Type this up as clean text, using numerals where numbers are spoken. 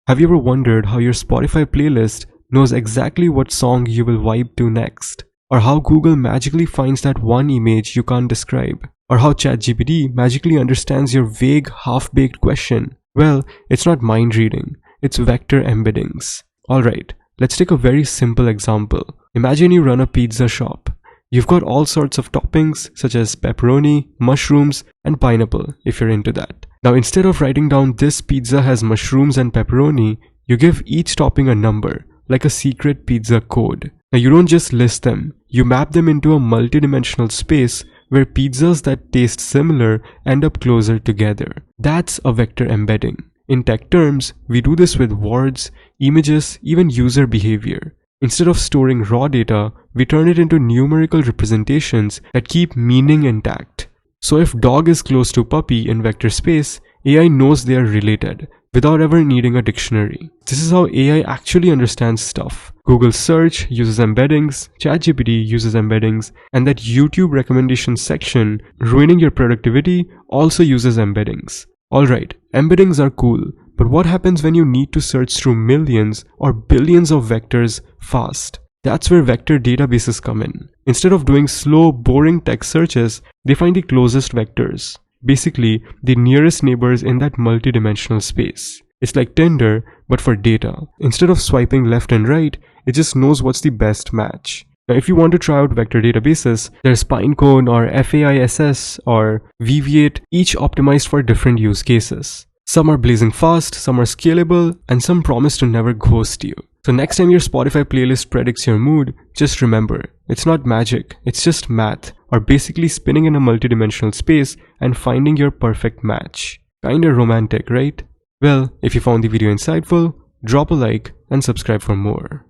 Have you ever wondered how your Spotify playlist knows exactly what song you will vibe to next? Or how Google magically finds that one image you can't describe? Or how ChatGPT magically understands your vague, half-baked question? Well, it's not mind reading, it's vector embeddings. Alright, let's take a very simple example. Imagine you run a pizza shop. You've got all sorts of toppings such as pepperoni, mushrooms, and pineapple if you're into that. Now instead of writing down this pizza has mushrooms and pepperoni, you give each topping a number, like a secret pizza code. Now you don't just list them, you map them into a multidimensional space where pizzas that taste similar end up closer together. That's a vector embedding. In tech terms, we do this with words, images, even user behavior. Instead of storing raw data, we turn it into numerical representations that keep meaning intact. So if dog is close to puppy in vector space, AI knows they are related, without ever needing a dictionary. This is how AI actually understands stuff. Google search uses embeddings, ChatGPT uses embeddings, and that YouTube recommendation section, ruining your productivity, also uses embeddings. Alright, embeddings are cool, but what happens when you need to search through millions or billions of vectors fast? That's where vector databases come in. Instead of doing slow, boring text searches, they find the closest vectors. Basically, the nearest neighbors in that multidimensional space. It's like Tinder, but for data. Instead of swiping left and right, it just knows what's the best match. Now, if you want to try out vector databases, there's Pinecone or FAISS or VV8, each optimized for different use cases. Some are blazing fast, some are scalable, and some promise to never ghost you. So next time your Spotify playlist predicts your mood, just remember, it's not magic, it's just math, or basically spinning in a multidimensional space and finding your perfect match. Kinda romantic, right? Well, if you found the video insightful, drop a like and subscribe for more.